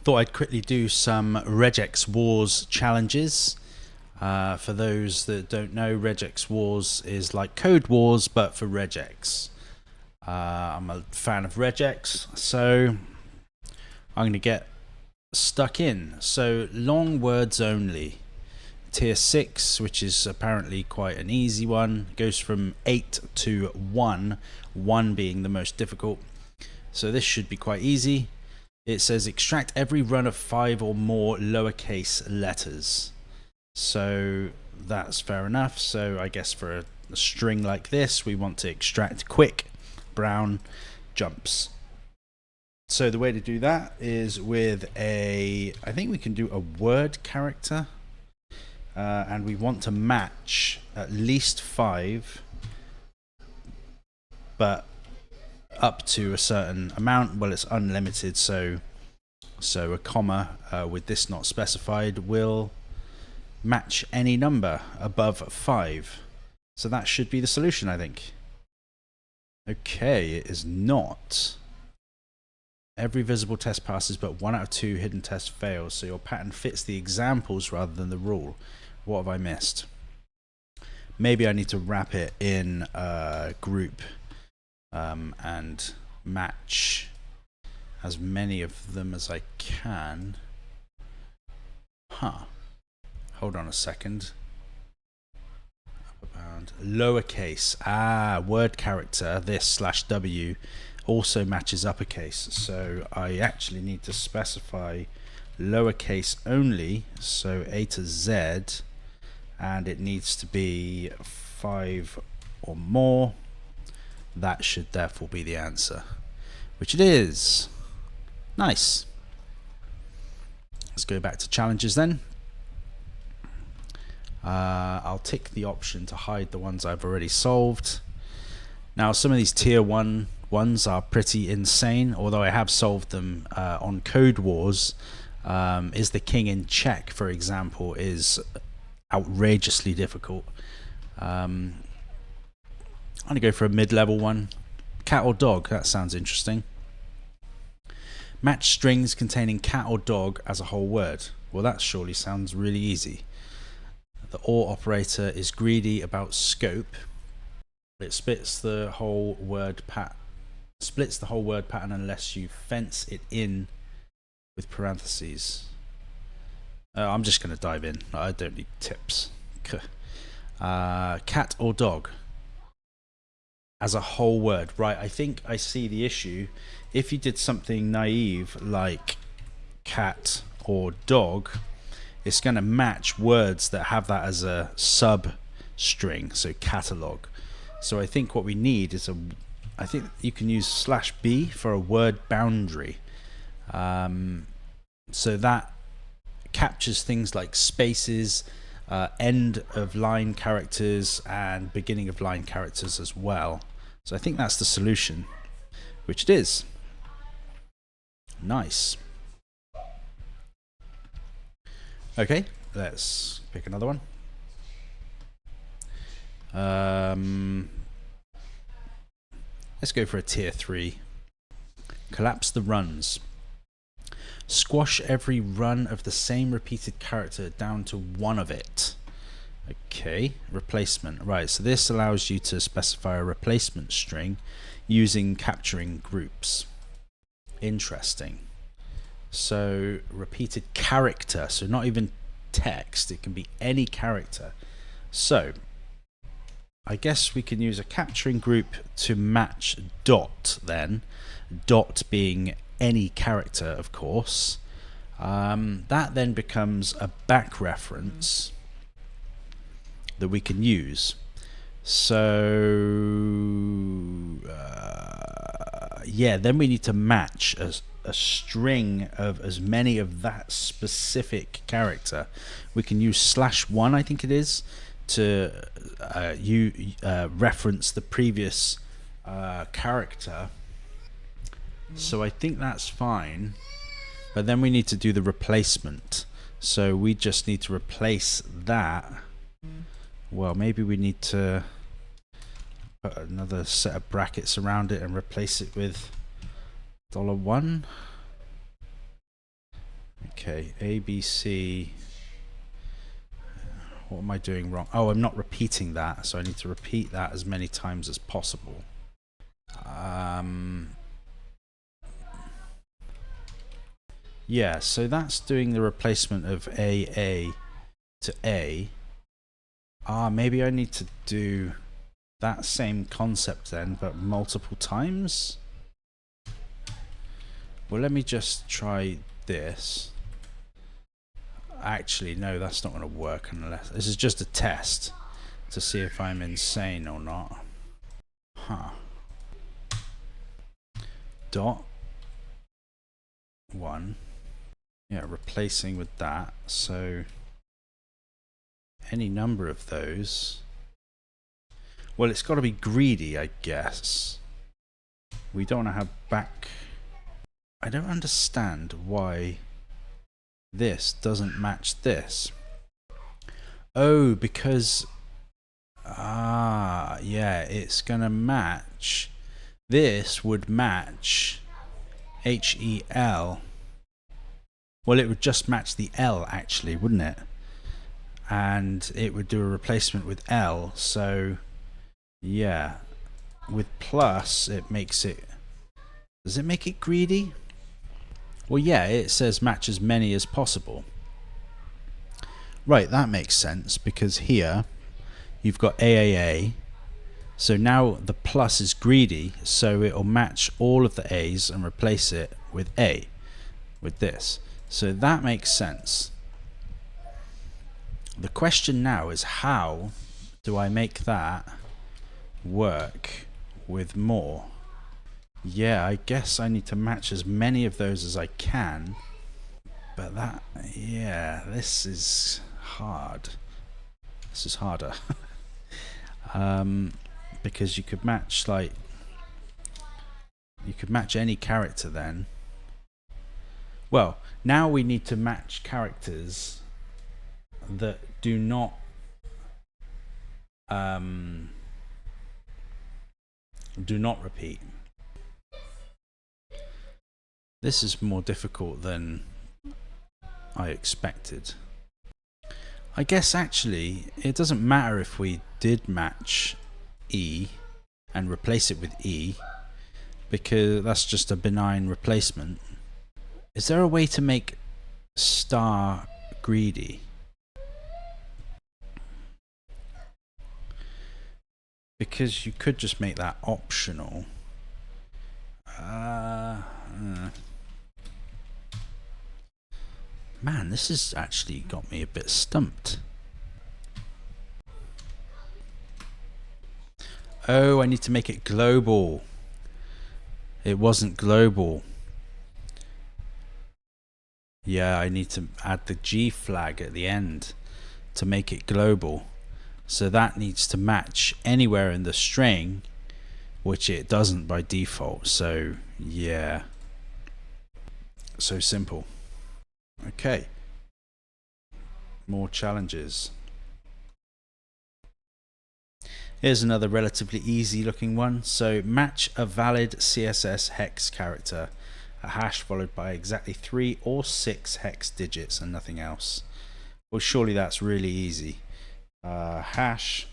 Thought I'd quickly do some RegexWars challenges. For those that don't know, RegexWars is like Codewars, but for regex. I'm a fan of regex, so I'm going to get stuck in. So long words only. Tier 6, which is apparently quite an easy one, goes from 8 to 1, 1 being the most difficult. So this should be quite easy. It says extract every run of 5 or more lowercase letters. So that's fair enough. So I guess for a string like this, we want to extract quick, brown, jumps. So the way to do that is with I think we can do a word character. And we want to match at least 5, but up to a certain amount. Well, it's unlimited, so a comma with this not specified will match any number above 5. So that should be the solution, I think. Okay, it is not. Every visible test passes, but 1 out of 2 hidden tests fails. So your pattern fits the examples rather than the rule. What have I missed? Maybe I need to wrap it in a group and match as many of them as I can. Hold on a second. Lowercase. Word character, this /W also matches uppercase. So I actually need to specify lowercase only. So A to Z. And it needs to be 5 or more. That should therefore be the answer, which it is. Nice. Let's go back to challenges then. I'll tick the option to hide the ones I've already solved. Now some of these tier 1 ones are pretty insane, although I have solved them on Codewars. Is the king in check, for example, is outrageously difficult. I'm going to go for a mid-level one. Cat or dog, that sounds interesting. Match strings containing cat or dog as a whole word. Well, that surely sounds really easy. The OR operator is greedy about scope. It splits the whole word pattern unless you fence it in with parentheses. I'm just going to dive in. I don't need tips. Cat or dog as a whole word. Right, I think I see the issue. If you did something naive like cat or dog, it's going to match words that have that as a sub string, so catalogue. So I think what we need is I think you can use /B for a word boundary. So that captures things like spaces, end of line characters, and beginning of line characters as well. So I think that's the solution, which it is. Nice. Okay, let's pick another one. Let's go for a tier 3. Collapse the runs. Squash every run of the same repeated character down to 1 of it. Okay, replacement. Right, so this allows you to specify a replacement string using capturing groups. Interesting. So repeated character, so not even text, it can be any character. So I guess we can use a capturing group to match dot then, dot being any character, of course. That then becomes a back reference that we can use. So yeah, then we need to match a string of as many of that specific character. We can use /1, I think it is, to reference the previous character. So I think that's fine, but then we need to do the replacement. So we just need to replace that. Well, maybe we need to put another set of brackets around it and replace it with $1. Okay, A, B, C. What am I doing wrong? Oh, I'm not repeating that, so I need to repeat that as many times as possible. Yeah, so that's doing the replacement of A to A. Maybe I need to do that same concept then, but multiple times? Well, let me just try this. Actually, no, that's not going to work unless... This is just a test to see if I'm insane or not. Huh. Dot 1. Yeah, replacing with that. So any number of those. Well, it's got to be greedy, I guess. We don't want to have back... I don't understand why this doesn't match this. Oh, because... yeah, it's going to match... This would match HEL. Well, it would just match the L, actually, wouldn't it? And it would do a replacement with L, so... Yeah. With plus, it makes it... Does it make it greedy? Well, yeah, it says match as many as possible. Right, that makes sense, because here you've got AAA. So now the plus is greedy, so it'll match all of the A's and replace it with A, with this. So that makes sense. The question now is, how do I make that work with more? Yeah, I guess I need to match as many of those as I can. But that, yeah, this is hard. This is harder. Because you could match, like, you could match any character then. Well, now we need to match characters that do not repeat. This is more difficult than I expected. I guess actually it doesn't matter if we did match E and replace it with E, because that's just a benign replacement. Is there a way to make star greedy? Because you could just make that optional. Man, this has actually got me a bit stumped. Oh, I need to make it global. It wasn't global. Yeah, I need to add the G flag at the end to make it global. So that needs to match anywhere in the string, which it doesn't by default. So yeah, so simple. Okay, more challenges. Here's another relatively easy looking one. So match a valid CSS hex character, a hash followed by exactly 3 or 6 hex digits and nothing else. Well, surely that's really easy. Hash,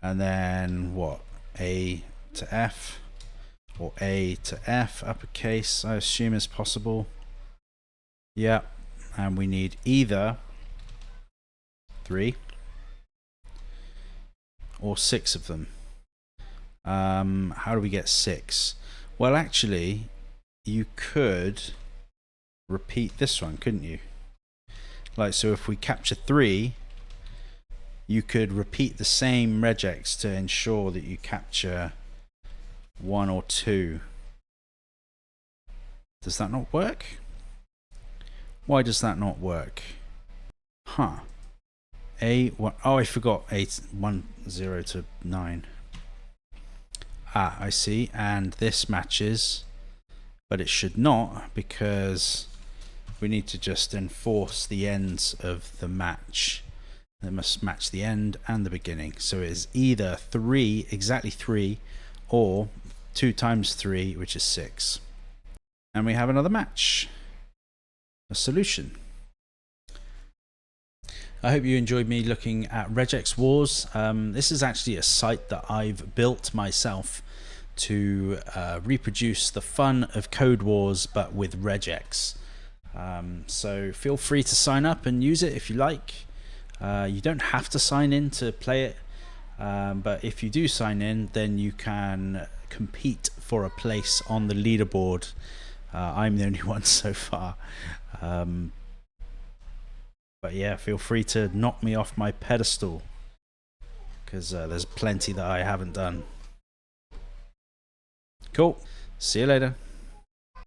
and then what? A to F, or A to F, uppercase, I assume is possible. Yeah, and we need either 3 or 6 of them. How do we get 6? Well, actually, you could repeat this one, couldn't you? Like, so if we capture 3, you could repeat the same regex to ensure that you capture 1 or 2. Does that not work? Why does that not work? Huh. A1, oh, I forgot 1 0 to 9. Ah, I see, and this matches, but it should not, because we need to just enforce the ends of the match. It must match the end and the beginning. So it is either 3, exactly 3, or 2 times 3, which is 6. And we have another match. a solution. I hope you enjoyed me looking at RegexWars. This is actually a site that I've built myself to reproduce the fun of Codewars but with regex. So feel free to sign up and use it if you like. You don't have to sign in to play it, but if you do sign in, then you can compete for a place on the leaderboard. I'm the only one so far. But yeah, feel free to knock me off my pedestal, because there's plenty that I haven't done. Cool. See you later.